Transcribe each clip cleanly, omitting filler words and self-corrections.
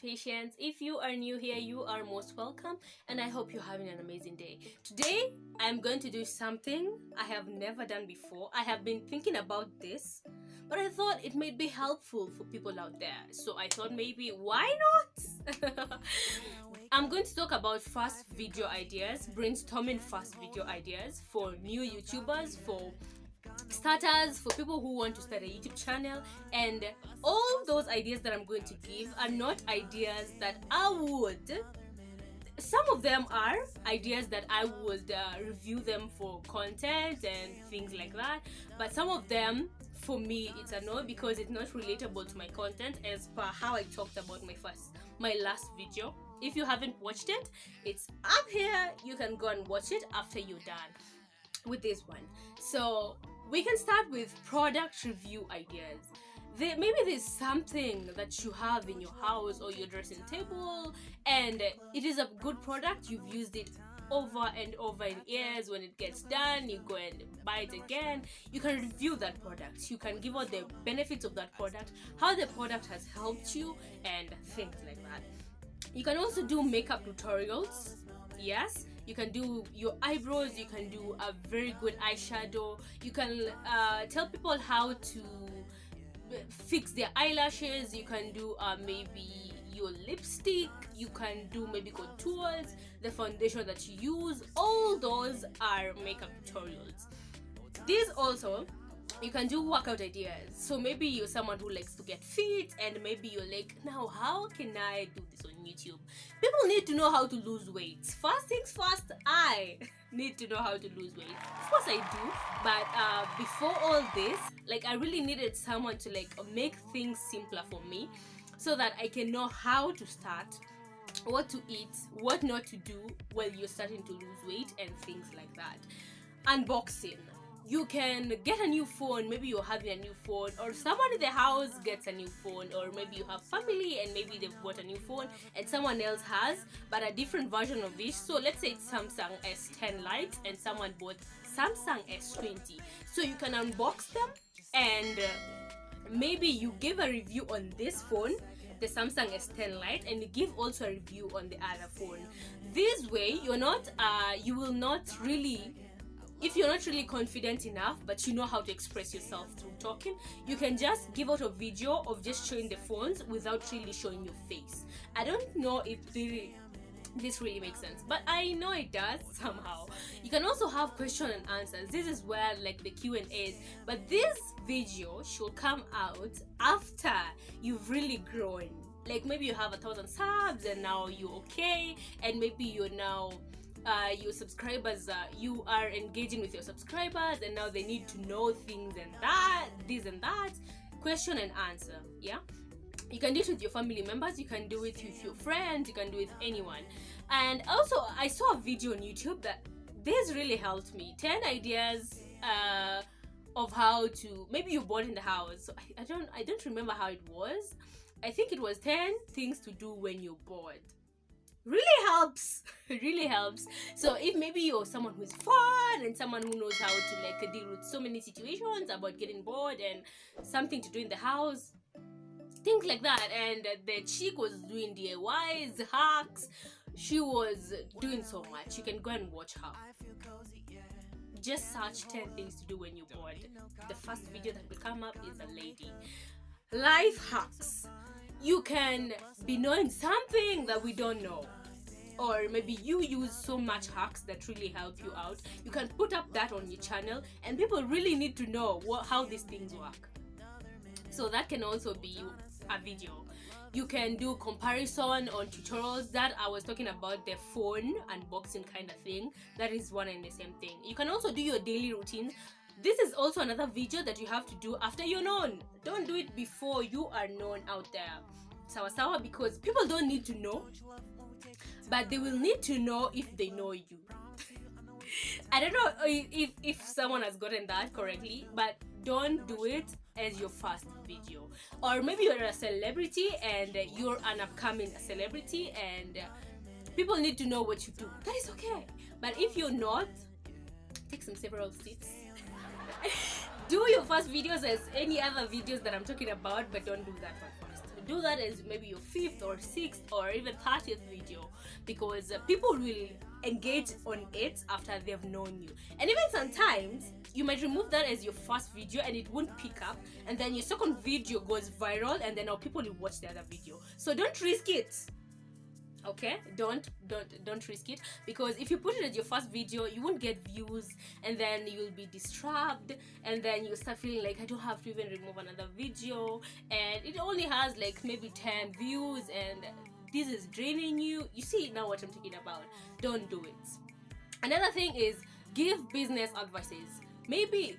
patience. If you are new here, you are most welcome, and I hope you're having an amazing day. Today I'm going to do something I have never done before. I have been thinking about this, but I thought it might be helpful for people out there, so I thought maybe why not. I'm going to talk about fast video ideas, brainstorming fast video ideas for new YouTubers, for starters, for people who want to start a YouTube channel. And all those ideas that I'm going to give are not ideas that some of them are ideas that I would review them for content and things like that, but some of them for me it's a no, because it's not relatable to my content as per how I talked about my last video. If you haven't watched it, it's up here. You can go and watch it after you're done with this one. So we can start with product review ideas. Maybe there's something that you have in your house or your dressing table and it is a good product. You've used it over and over in years. When it gets done, you go and buy it again. You can review that product. You can give out the benefits of that product, how the product has helped you, and things like that. You can also do makeup tutorials. Yes, you can do your eyebrows, you can do a very good eyeshadow, you can tell people how to fix their eyelashes, you can do maybe your lipstick, you can do maybe contours, the foundation that you use. All those are makeup tutorials. These also, you can do workout ideas. So maybe you're someone who likes to get fit and maybe you're like, now how can I do this on YouTube? People need to know how to lose weight. First things first, I need to know how to lose weight. Of course I do, but before all this, like, I really needed someone to like make things simpler for me so that I can know how to start, what to eat, what not to do while you're starting to lose weight and things like that. Unboxing. You can get a new phone, maybe you're having a new phone, or someone in the house gets a new phone, or maybe you have family and maybe they've bought a new phone and someone else has, but a different version of it. So let's say it's Samsung S10 Lite and someone bought Samsung S20. So you can unbox them and maybe you give a review on this phone, the Samsung S10 Lite, and you give also a review on the other phone. This way you're not, you will not really, if you're not really confident enough but you know how to express yourself through talking, you can just give out a video of just showing the phones without really showing your face. I don't know if this really makes sense, but I know it does somehow. You can also have question and answers. This is where like the Q&As, but this video should come out after you've really grown. Like maybe you have 1,000 subs and now you're okay, and maybe you're now your subscribers, you are engaging with your subscribers and now they need to know things and that, this and that. Question and answer. Yeah, you can do it with your family members, you can do it with your friends, you can do it with anyone. And also I saw a video on YouTube that this really helped me. 10 ideas of how to, maybe you're bored in the house. So I don't remember how it was. I think it was 10 things to do when you're bored. Really helps. It really helps. So if maybe you're someone who's fun and someone who knows how to like deal with so many situations about getting bored and something to do in the house, things like that, and the chick was doing DIYs, hacks, she was doing so much, you can go and watch her. Just search 10 things to do when you're bored. The first video that will come up is a lady. Life hacks. You can be knowing something that we don't know, or maybe you use so much hacks that really help you out. You can put up that on your channel and people really need to know how these things work. So that can also be a video. You can do comparison on tutorials that I was talking about, the phone unboxing kind of thing. That is one and the same thing. You can also do your daily routine. This is also another video that you have to do after you're known. Don't do it before you are known out there. Sawa, because people don't need to know, but they will need to know if they know you. I don't know if someone has gotten that correctly, but don't do it as your first video. Or maybe you're a celebrity and you're an upcoming celebrity and people need to know what you do. That is okay. But if you're not, take some several seats. Do your first videos as any other videos that I'm talking about, but don't do that one first. do that as maybe your 5th or 6th or even 30th video, because people will engage on it after they've known you. And even sometimes you might remove that as your first video and it won't pick up, and then your second video goes viral, and then now people will watch the other video. So don't risk it. Okay, don't risk it, because if you put it as your first video, you won't get views, and then you'll be disturbed, and then you start feeling like, I don't have to even remove another video, and it only has like maybe 10 views, and this is draining you. You see now what I'm talking about. Don't do it. Another thing is, give business advices. Maybe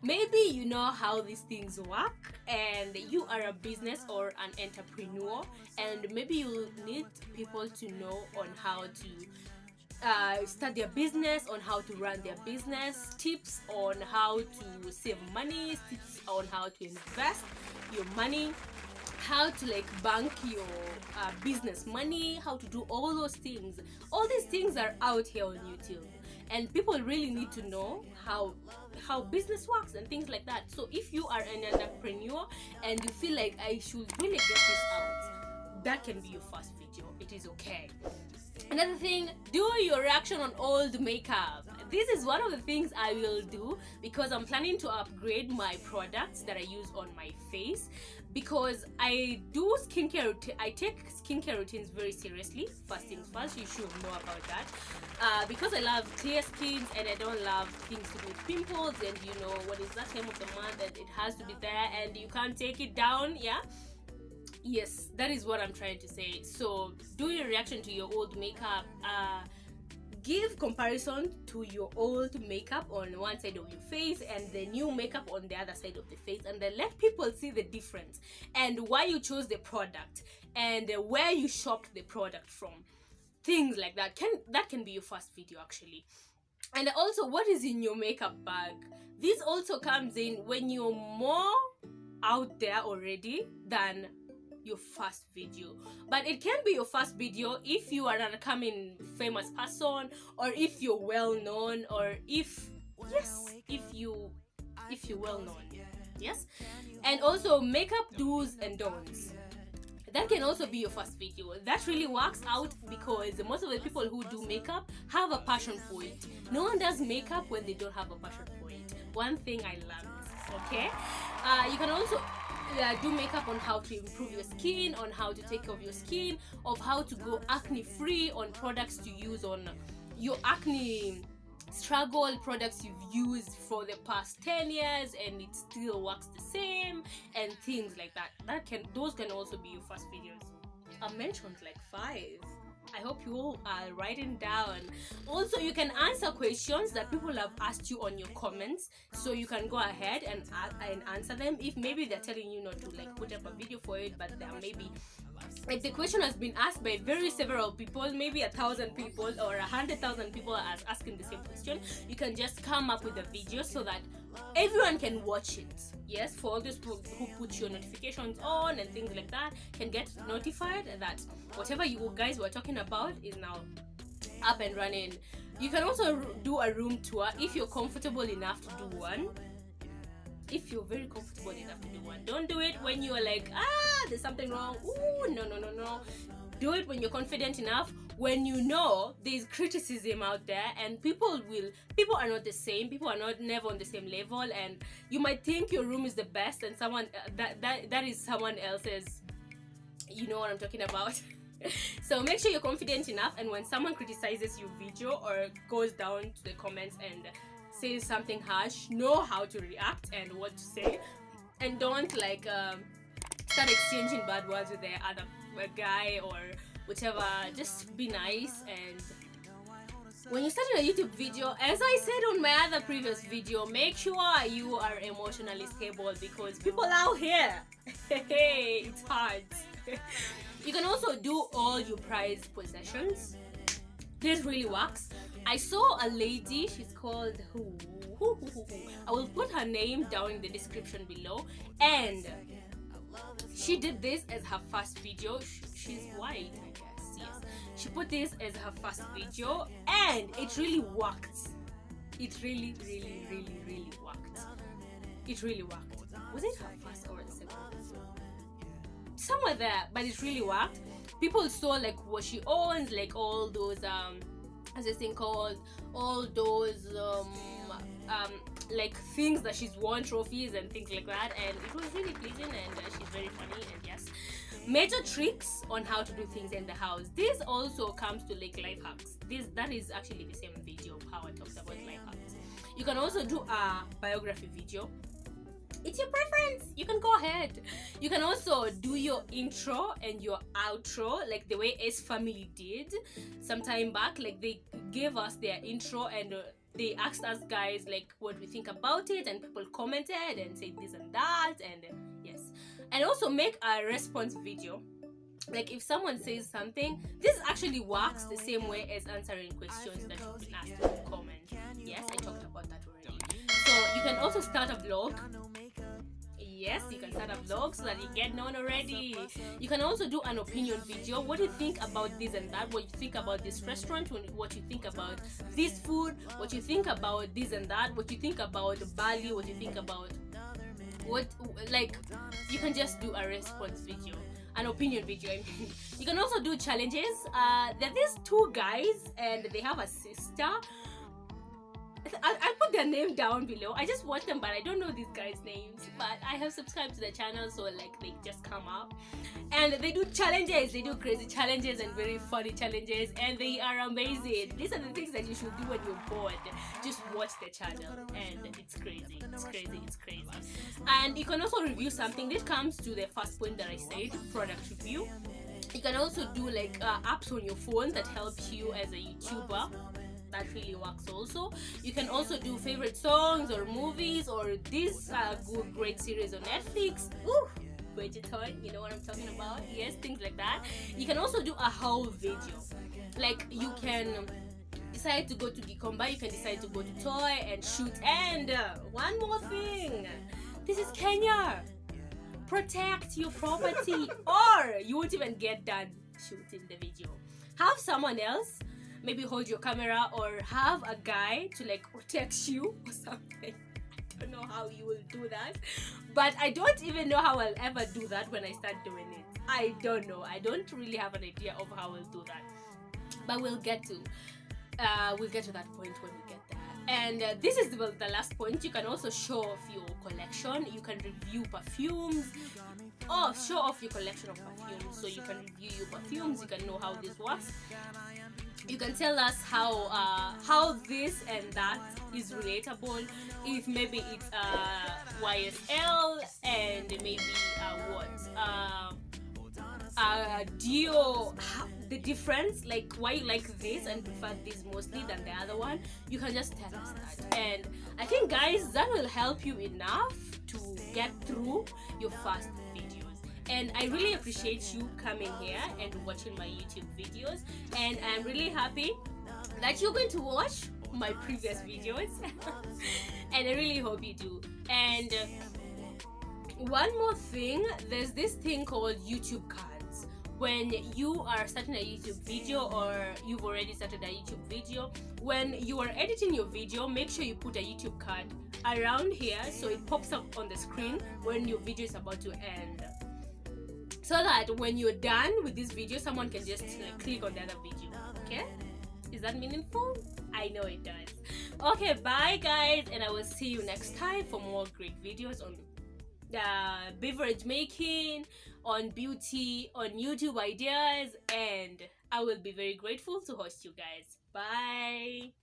maybe you know how these things work, and you are a business or an entrepreneur, and maybe you need people to know on how to start their business, on how to run their business, tips on how to save money, tips on how to invest your money, how to like bank your business money, how to do all those things. All these things are out here on YouTube, and people really need to know how business works and things like that. So if you are an entrepreneur and you feel like, I should really get this out, that can be your first video. It is okay. Another thing, do your reaction on old makeup. This is one of the things I will do, because I'm planning to upgrade my products that I use on my face, because I do skincare I take skincare routines very seriously. First things first, you should know about that, because I love clear skins and I don't love things to do with pimples, and you know what is that time of the month that it has to be there and you can't take it down. Yeah, yes, that is what I'm trying to say. So do your reaction to your old makeup. Give comparison to your old makeup on one side of your face and the new makeup on the other side of the face, and then let people see the difference and why you chose the product and where you shopped the product from. Things like that can be your first video actually. And also, what is in your makeup bag? This also comes in when you're more out there already than your first video. But it can be your first video if you are an upcoming famous person, or if you're well known, or if you're well known. Yes. And also makeup do's and don'ts. That can also be your first video. That really works out, because most of the people who do makeup have a passion for it. No one does makeup when they don't have a passion for it. One thing I learned. Okay. You can also do makeup on how to improve your skin, on how to take care of your skin, of how to go acne free, on products to use on your acne struggle, products you've used for the past 10 years and it still works the same, and things like that. Those can also be your first videos. I mentioned like 5. I hope you all are writing down. Also, you can answer questions that people have asked you on your comments, so you can go ahead and answer them. If maybe they're telling you not to like put up a video for it, but there may be like the question has been asked by several people, maybe 1,000 people or 100,000 people are asking the same question. You can just come up with a video so that everyone can watch it. Yes, for all those people who put your notifications on and things like that, can get notified that whatever you guys were talking about is now up and running. You can also do a room tour if you're comfortable enough to do one. If you're very comfortable enough to do one. Don't do it when you're like, there's something wrong. Ooh, no. Do it when you're confident enough, when you know there's criticism out there, and people are not the same. People are not never on the same level, and you might think your room is the best, and someone that is someone else's. You know what I'm talking about. So make sure you're confident enough, and when someone criticizes your video or goes down to the comments and says something harsh, know how to react and what to say, and don't like start exchanging bad words with the other guy or whatever. Just be nice. And when you start a YouTube video, as I said on my other previous video, make sure you are emotionally stable, because people out here it's hard. You can also do all your prized possessions. This really works. I saw a lady, she's called I will put her name down in the description below, and she did this as her first video. She's white, I guess. Yes, she put this as her first video, and it really worked. It really worked. It really worked. Was it her first or the second video? somewhere there, but it really worked. People saw like what she owns, like all those as this thing called, all those like things that she's won, trophies and things like that, and it was really pleasing, and she's very funny. And yes, major tricks on how to do things in the house. This also comes to like life hacks. That is actually the same video of how I talked about life hacks. You can also do a biography video. It's your preference, you can go ahead. You can also do your intro and your outro, like the way S Family did some time back. Like they gave us their intro and they asked us guys like what we think about it, and people commented and said this and that, and yes. And also make a response video. Like if someone says something, this actually works the same way as answering questions that you've been asked in the comments. Yes, I talked about that already. So you can also start a vlog. Yes, you can start a vlog so that you get known already. You can also do an opinion video. What do you think about this and that? What you think about this restaurant? What you think about this food? What you think about this and that? What you think about Bali? What you think about what, like, you can just do a response video, an opinion video, I mean. You can also do challenges. There are these two guys and they have a sister. I'll put their name down below. I just watch them, but I don't know these guys' names. But I have subscribed to the channel, so like they just come up. And they do challenges. They do crazy challenges and very funny challenges, and they are amazing. These are the things that you should do when you're bored. Just watch the channel, and it's crazy. It's crazy. It's crazy. And you can also review something. This comes to the first point that I said, product review. You can also do like apps on your phone that help you as a YouTuber. That really works also. You can also do favorite songs or movies, or this good great series on Netflix. Ooh, Bridgerton, you know what I'm talking about? Yes, things like that. You can also do a whole video. Like you can decide to go to Gikomba, you can decide to go to Toy and shoot. And one more thing, this is Kenya. Protect your property or you won't even get done shooting the video. Have someone else maybe hold your camera, or have a guy to like protect you or something. I don't know how you will do that, but I don't even know how I'll ever do that when I start doing it. I don't know. I don't really have an idea of how I'll do that, but we'll get to that point when we get there. And this is the last point. You can also show off your collection. You can review perfumes. Oh, show off your collection of perfumes. So you can review your perfumes. You can know how this works. You can tell us how this and that is relatable. If maybe it's YSL and maybe Dio, the difference, like why you like this and prefer this mostly than the other one. You can just tell us that, and I think guys that will help you enough to get through your first videos. And I really appreciate you coming here and watching my YouTube videos, and I'm really happy that you're going to watch my previous videos and I really hope you do. And one more thing, there's this thing called YouTube cards. When you are starting a YouTube video, or you've already started a YouTube video, when you are editing your video, make sure you put a YouTube card around here so it pops up on the screen when your video is about to end, so that when you're done with this video, someone can just like click on the other video. Okay, is that meaningful? I know it does. Okay, bye guys, and I will see you next time for more great videos on beverage making, on beauty, on YouTube ideas, and I will be very grateful to host you guys. Bye.